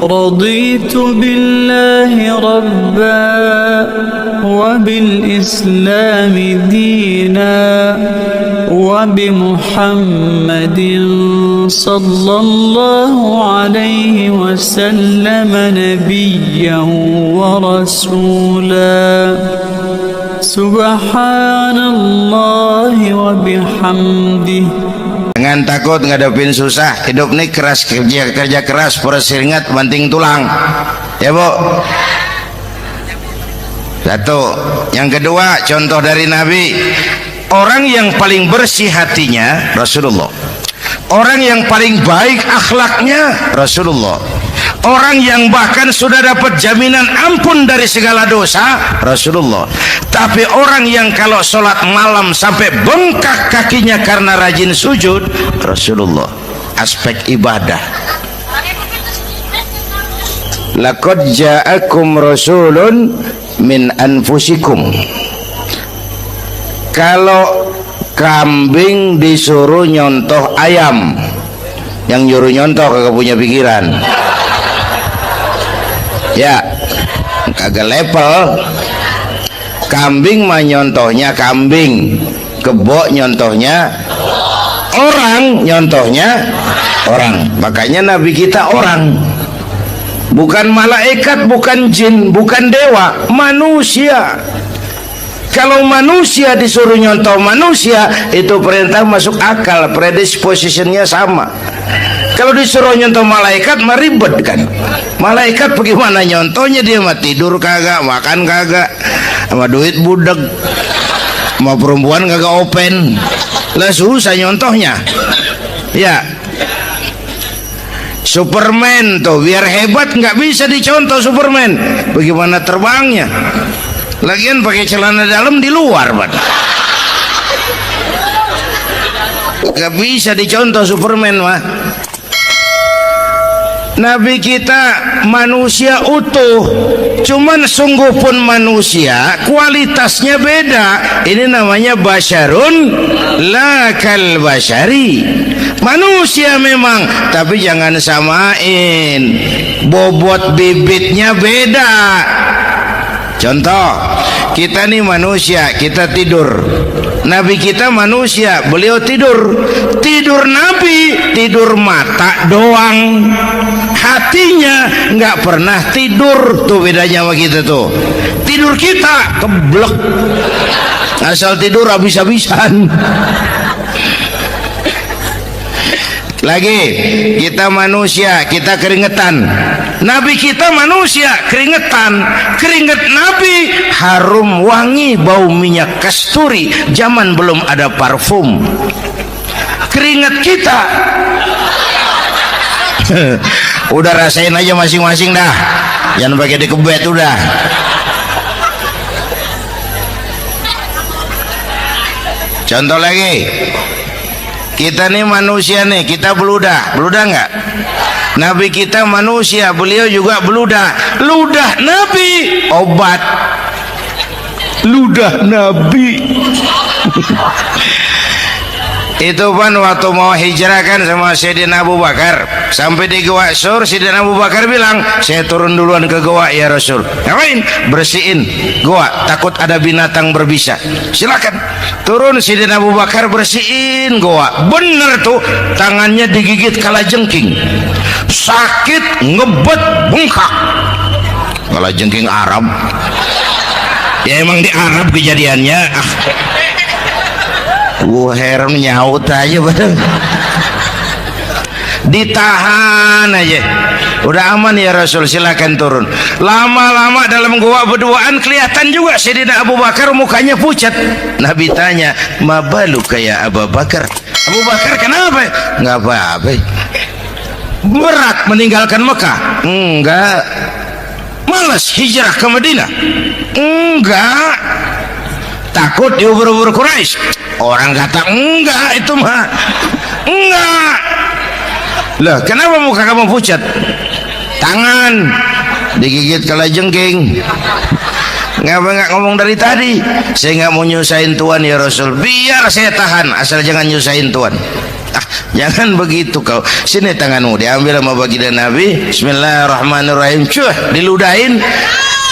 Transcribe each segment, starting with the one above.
رضيت بالله ربا وبالإسلام دينا وبمحمد صلى الله عليه وسلم نبيا ورسولا سبحان الله وبحمده. Jangan takut ngadepin susah. Hidup nih keras, kerja keras, perseringat banting tulang. Ya Bu. Satu. Yang kedua, contoh dari Nabi. Orang yang paling bersih hatinya Rasulullah. Orang yang paling baik akhlaknya Rasulullah. Orang yang bahkan sudah dapat jaminan ampun dari segala dosa Rasulullah. Tapi orang yang kalau sholat malam sampai bengkak kakinya karena rajin sujud Rasulullah. Aspek ibadah. Laqad ja'akum rasulun min anfusikum. Kalau kambing disuruh nyontoh ayam, yang nyuruh nyontoh kagak punya pikiran. Ya, kagak level. Kambing mah nyontohnya kambing, kebo nyontohnya orang, nyontohnya orang. Makanya Nabi kita orang, bukan malaikat, bukan jin, bukan dewa, manusia. Kalau manusia disuruh nyontoh manusia, itu perintah masuk akal, predispositionnya sama. Kalau disuruh nyontoh malaikat mah ribet kan. Malaikat bagaimana nyontohnya, dia mah tidur kagak, makan kagak, sama duit budeg, sama perempuan kagak open, lah susah nyontohnya. Ya, Superman tuh biar hebat nggak bisa dicontoh Superman, bagaimana terbangnya? Lagian pakai celana dalam di luar, Pak. Nggak bisa dicontoh Superman mah. Nabi kita manusia utuh, cuman sungguh pun manusia, kualitasnya beda. Ini namanya basyarun la kal basyari. Manusia memang, tapi jangan samain, bobot bibitnya beda. Contoh, kita nih manusia, kita tidur. Nabi kita manusia, beliau tidur. Tidur Nabi, tidur mata doang, hatinya nggak pernah tidur. Tuh bedanya sama kita tuh. Tidur kita keblek, asal tidur habis-habisan. Lagi, kita manusia, kita keringetan. Nabi kita manusia, keringetan. Keringet Nabi harum wangi, bau minyak kasturi. Zaman belum ada parfum. Keringet kita udah rasain aja masing-masing dah, jangan pakai dikebet udah. Contoh lagi, kita nih manusia nih, kita beludah nggak? Nabi kita manusia, beliau juga beludah. Ludah Nabi obat, ludah Nabi. Itu kan waktu mau hijrah kan sama Sayyidina Abu Bakar, sampai di Gua Sur, Sayyidina Abu Bakar bilang, saya turun duluan ke gua ya Rasul. Ngapain? Bersihin gua, takut ada binatang berbisa. Silakan turun. Sayyidina Abu Bakar bersihin gua, bener tuh, tangannya digigit kalajengking, sakit, ngebet, bengkak. Kalajengking Arab ya, emang di Arab kejadiannya. Gua heran nyaut aja badan. Ditahan aja, udah aman ya Rasul, silakan turun. Lama-lama dalam gua berduaan kelihatan juga Sayyidina Abu Bakar mukanya pucat. Nabi tanya, mabalu kayak Abu Bakar? Abu Bakar kenapa? Nggak apa-apa. Berat meninggalkan Mekah? Enggak. Malas hijrah ke Madinah? Enggak. Takut diubur-ubur Quraisy? Orang kata enggak, itu mah enggak. Lah kenapa muka kamu pucat? Tangan digigit kalajengking. Ngapa nggak ngomong dari tadi? Saya nggak mau nyusahin Tuhan ya Rasul. Biar saya tahan, asal jangan nyusahin Tuhan. Jangan begitu kau. Sini tanganmu, diambil sama baginda Nabi. Bismillahirrahmanirrahim. Cuh, diludahin,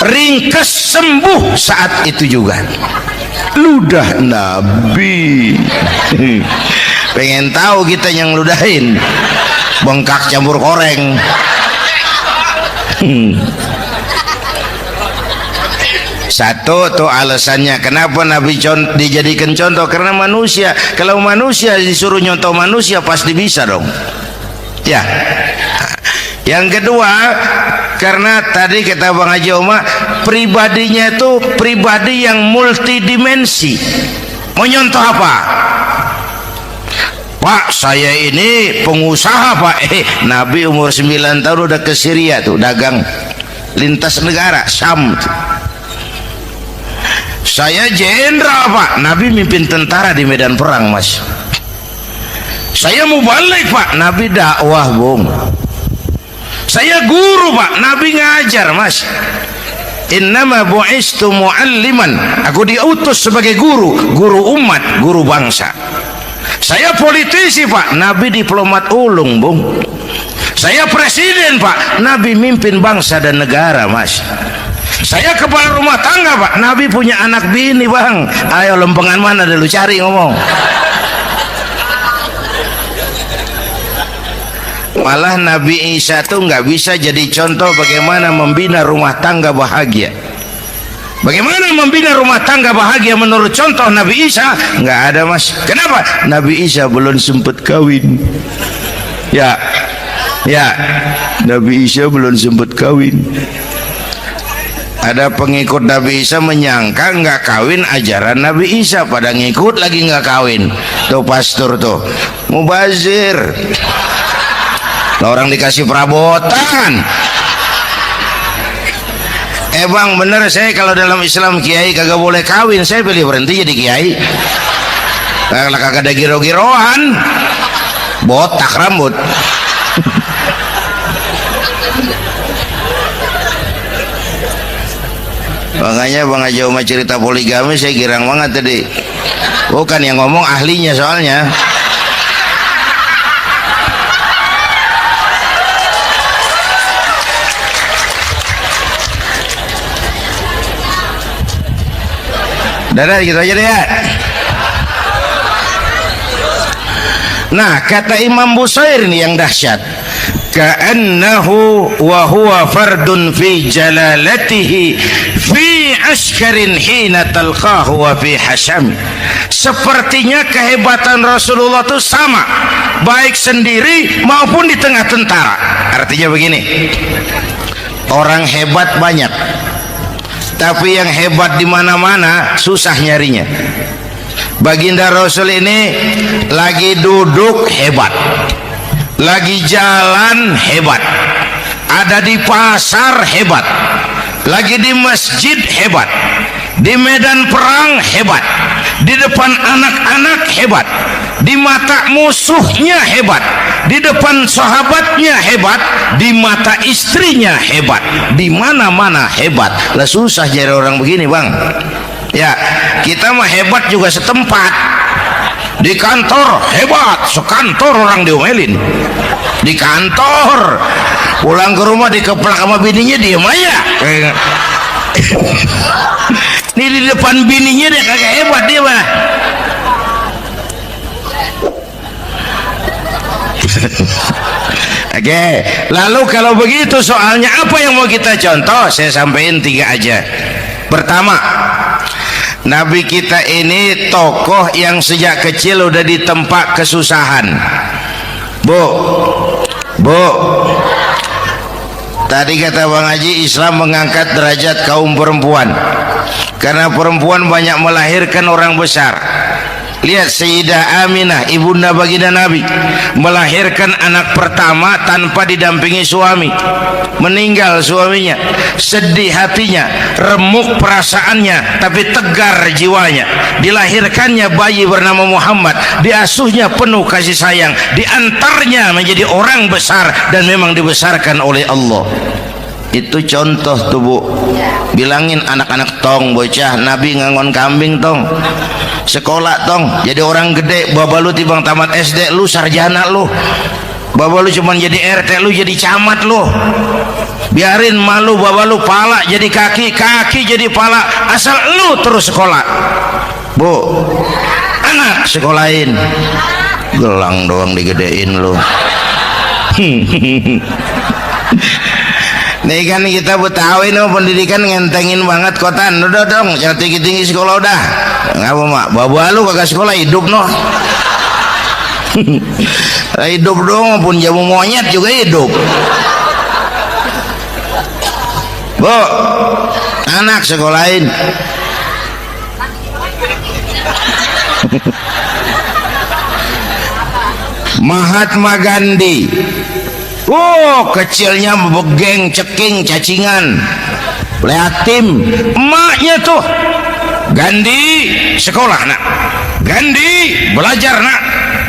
ringkes, sembuh saat itu juga. Ludah Nabi. Pengen tahu kita yang ludahin, bengkak campur koreng. Satu tuh alasannya kenapa Nabi dijadikan contoh, karena manusia. Kalau manusia disuruh nyontoh manusia pasti bisa dong ya. Yang kedua, karena tadi kata Bang Haji Oma, pribadinya itu pribadi yang multidimensi. Mau nyontoh apa? Pak, saya ini pengusaha Pak. Nabi umur 9 tahun udah ke Syria tuh, dagang lintas negara Syam tuh. Saya jenderal Pak, Nabi mimpin tentara di medan perang Mas. Saya mau balik Pak, Nabi dakwah Bung. Saya guru Pak, Nabi ngajar Mas. Innama bu'istu mu'alliman, aku diutus sebagai guru, guru umat, guru bangsa. Saya politisi Pak, Nabi diplomat ulung Bung. Saya presiden Pak, Nabi mimpin bangsa dan negara Mas. Saya kepala rumah tangga Pak, Nabi punya anak bini Bang. Ayo lempengan mana dulu cari ngomong. Malah Nabi Isa tuh nggak bisa jadi contoh bagaimana membina rumah tangga bahagia. Bagaimana membina rumah tangga bahagia menurut contoh Nabi Isa? Nggak ada Mas. Kenapa? Nabi Isa belum sempat kawin. Ya, Nabi Isa belum sempat kawin. Ada pengikut Nabi Isa menyangka nggak kawin ajaran Nabi Isa, pada ngikut lagi nggak kawin. Tuh pastor tuh mubazir, orang dikasih perabotan. Bang bener, saya kalau dalam Islam kiai kagak boleh kawin, saya pilih berhenti jadi kiai. Kalau kagak ada giro-giroan, botak rambut. Makanya Bang Haji Oma cerita poligami saya girang banget tadi. Bukan yang ngomong ahlinya soalnya. Dadah gitu aja deh ya. Nah kata Imam Busair ini yang dahsyat, ka'annahu wa huwa fardun fi jalalatihi fi askarin hina talqahu wa fi hasham. Sepertinya kehebatan Rasulullah itu sama baik sendiri maupun di tengah tentara. Artinya begini, orang hebat banyak, tapi yang hebat di mana-mana susah nyarinya. Baginda Rasul ini lagi duduk hebat, lagi jalan hebat, ada di pasar hebat, lagi di masjid hebat, di medan perang hebat, di depan anak-anak hebat, di mata musuhnya hebat, di depan sahabatnya hebat, di mata istrinya hebat, di mana-mana hebat. Lah susah jadi orang begini Bang. Ya, kita mah hebat juga setempat. Di kantor hebat, sekantor orang diomelin. Di kantor, pulang ke rumah dikeplak sama bininya diem aja. Ini di depan bininya dia kagak hebat dia mah. Oke, lalu kalau begitu soalnya apa yang mau kita contoh? Saya sampaikan 3 aja. Pertama, Nabi kita ini tokoh yang sejak kecil udah ditempa kesusahan. Bu, tadi kata Bang Haji, Islam mengangkat derajat kaum perempuan karena perempuan banyak melahirkan orang besar. Lihat Sayyidah Aminah, ibunda baginda Nabi, melahirkan anak pertama tanpa didampingi suami. Meninggal suaminya, sedih hatinya, remuk perasaannya, tapi tegar jiwanya. Dilahirkannya bayi bernama Muhammad, diasuhnya penuh kasih sayang, diantarnya menjadi orang besar dan memang dibesarkan oleh Allah. Itu contoh tuh Bu. Bilangin anak-anak tong bocah Nabi ngangon kambing tong. Sekolah tong, jadi orang gede. Baba lu tibang tamat SD lu sarjana lu. Baba lu cuman jadi RT lu jadi camat lu. Biarin malu baba lu pala jadi kaki, kaki jadi pala, asal lu terus sekolah. Bu, anak sekolahin. Gelang doang digedein lu. Nih kan kita Betawi no pendidikan ngentengin banget kotan. Udah dong, jangan tinggi-tinggi sekolah udah. Ngapa mak? Baba lu kagak sekolah hidup no. Hidup dong, pun jamu monyet juga hidup. Bu, anak sekolahin. Mahatma Gandhi. Oh, kecilnya begeng, ceking, cacingan, liatim. Emaknya tuh Gandhi sekolah nak, Gandhi belajar nak,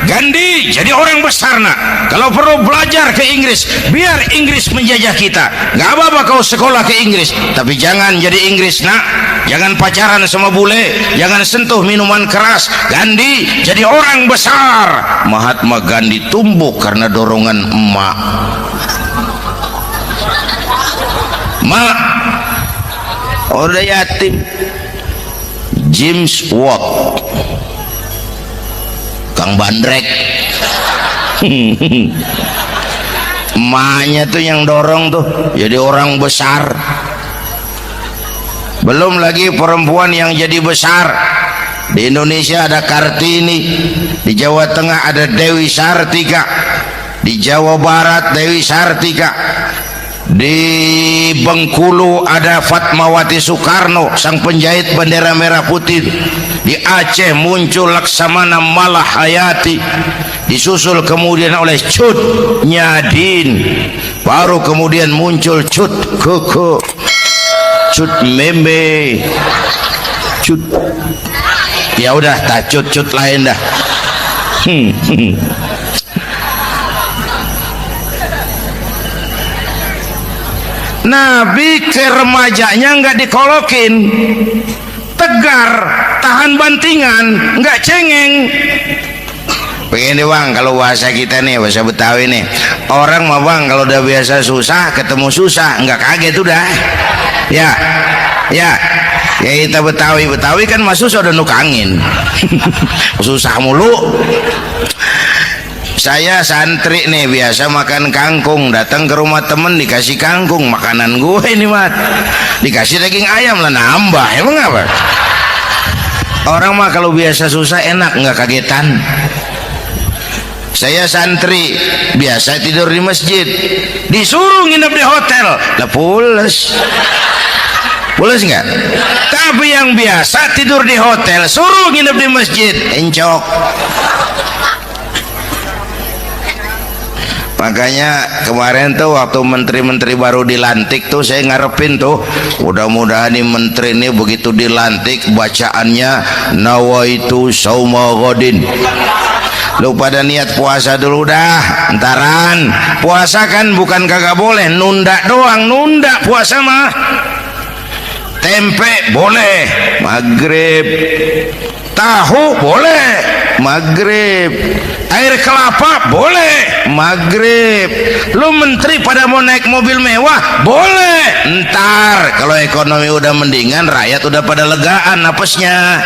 Gandhi jadi orang besar nak. Kalau perlu belajar ke Inggris, biar Inggris menjajah kita. Gak apa-apa kau sekolah ke Inggris, tapi jangan jadi Inggris nak. Jangan pacaran sama bule, jangan sentuh minuman keras. Gandhi jadi orang besar. Mahatma Gandhi tumbuh karena dorongan emak. Mak, udah yatim. James Watt, Kang Bandrek. Emaknya tuh yang dorong tuh jadi orang besar. Belum lagi perempuan yang jadi besar. Di Indonesia ada Kartini, di Jawa Tengah ada Dewi Sartika, di Jawa Barat Dewi Sartika, di Bengkulu ada Fatmawati Soekarno, sang penjahit bendera merah putih. Di Aceh muncul Laksamana Malahayati, disusul kemudian oleh Cut Nyadin, baru kemudian muncul Cut Koko, Cut Meme, Cut, ya udah tak cut lain dah. Nabi ke remajanya nggak dikolokin, tegar, tahan bantingan, nggak cengeng. Begini bang, kalau bahasa kita nih, bahasa Betawi nih, orang mah bang kalau udah biasa susah ketemu susah nggak kaget udah. Ya kita Betawi kan masuk sudah nukangin. Susah mulu. Saya santri nih biasa makan kangkung, datang ke rumah temen dikasih kangkung, makanan gue ini mat, dikasih daging ayam lah nambah, emang apa? Orang mah kalau biasa susah enak nggak kagetan. Saya santri biasa tidur di masjid, disuruh nginep di hotel, lah pules nggak? Tapi yang biasa tidur di hotel, suruh nginep di masjid, encok. Makanya kemarin tuh waktu menteri-menteri baru dilantik tuh saya ngarepin tuh, mudah-mudahan nih menteri ini begitu dilantik bacaannya nawaitu sauma ghadin. Lu pada niat puasa dulu dah, entaran. Puasa kan bukan kagak boleh, nunda doang, nunda puasa mah. Tempe boleh maghrib, tahu boleh maghrib, air kelapa boleh maghrib. Lu menteri pada mau naik mobil mewah boleh, ntar kalau ekonomi udah mendingan, rakyat udah pada legaan napasnya.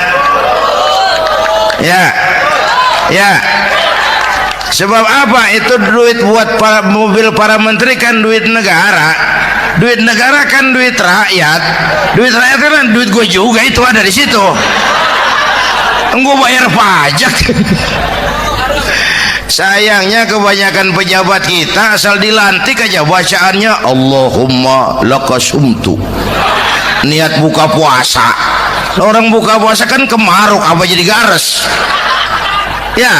Ya sebab apa? Itu duit buat mobil para menteri kan duit negara. Duit negara kan duit rakyat. Duit rakyat kan duit gue juga, itu ada di situ. Gue bayar pajak. Sayangnya kebanyakan pejabat kita asal dilantik aja bacaannya Allahumma lakasumtu, niat buka puasa. Orang buka puasa kan kemaruk apa jadi gares ya.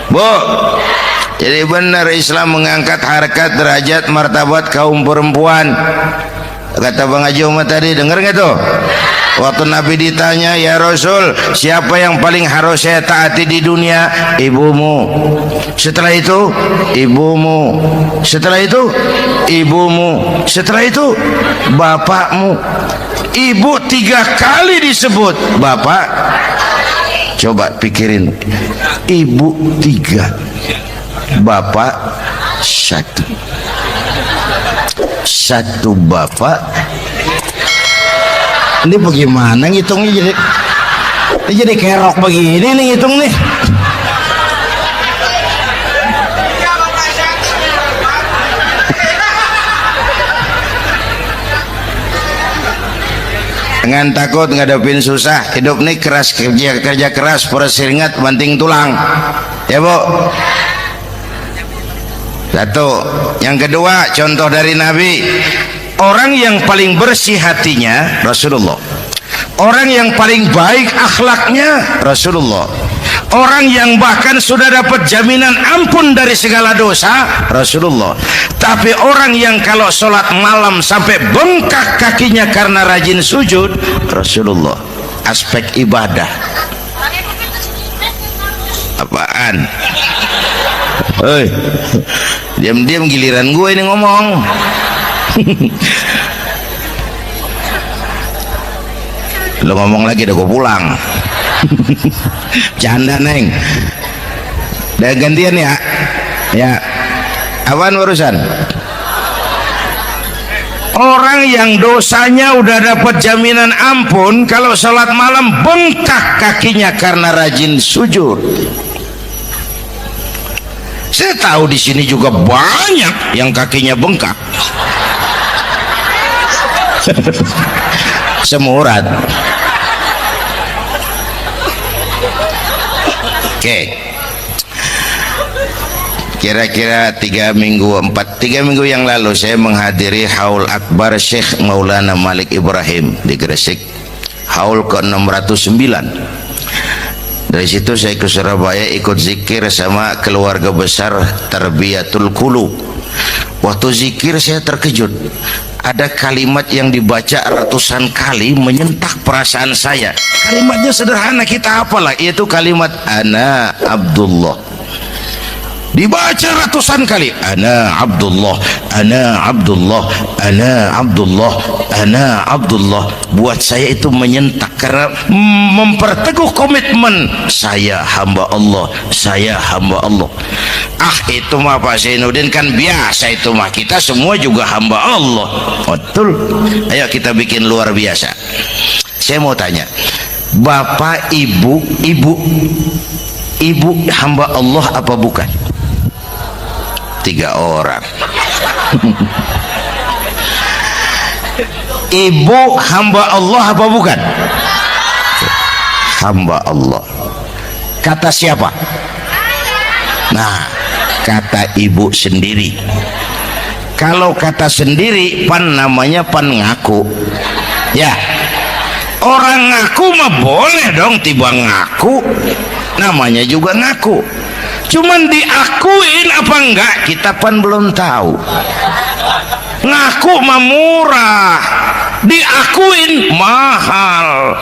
Bu, jadi benar Islam mengangkat harkat, derajat, martabat kaum perempuan. Kata Bang Haji Umar tadi, dengar nggak tuh? Waktu Nabi ditanya, ya Rasul, siapa yang paling harus saya taati di dunia? Ibumu. Setelah itu ibumu. Setelah itu ibumu. Setelah itu bapakmu. Ibu 3 kali disebut, bapak. Coba pikirin, ibu 3, bapak 1. 1 bapak. Ini bagaimana ngitungnya, jadi kerok begini nih ngitung nih. Jangan takut ngadepin susah, hidup nih keras, kerja keras, perseringat banting tulang, ya Bu. Satu. Yang kedua, contoh dari Nabi, orang yang paling bersih hatinya Rasulullah, orang yang paling baik akhlaknya Rasulullah, orang yang bahkan sudah dapat jaminan ampun dari segala dosa Rasulullah. Tapi orang yang kalau sholat malam sampai bengkak kakinya karena rajin sujud Rasulullah. Aspek ibadah apaan? Hei, diam-diam giliran gue ini ngomong. Lo ngomong lagi udah gue pulang. Canda neng. Udah gantian ya. Ya. Apaan urusan? Orang yang dosanya udah dapat jaminan ampun, kalau sholat malam bengkak kakinya karena rajin sujud. Saya tahu di sini juga banyak yang kakinya bengkak. Semurat. Oke. Kira-kira 3 minggu yang lalu saya menghadiri haul akbar Syekh Maulana Malik Ibrahim di Gresik, haul ke-609. Dari situ saya ke Surabaya ikut zikir sama keluarga besar Tarbiyatul Qulub. Waktu zikir saya terkejut, ada kalimat yang dibaca ratusan kali menyentak perasaan saya. Kalimatnya sederhana, kita apalah, yaitu kalimat ana Abdullah. Dibaca ratusan kali, ana Abdullah, ana Abdullah, ana Abdullah, ana Abdullah. Buat saya itu menyentak karena memperteguh komitmen, saya hamba Allah, saya hamba Allah. Ah, itu mah Pak Zainuddin kan biasa, itu mah kita semua juga hamba Allah. Betul. Ayo kita bikin luar biasa. Saya mau tanya, bapak, ibu hamba Allah apa bukan? 3 orang. Ibu hamba Allah apa bukan? Hamba Allah. Kata siapa? Nah, kata ibu sendiri. Kalau kata sendiri, pan namanya pan ngaku. Ya, orang ngaku mah boleh dong, tiba ngaku, namanya juga ngaku. Cuman diakuin apa enggak, kita pan belum tahu. Ngaku mah murah, diakuin mahal.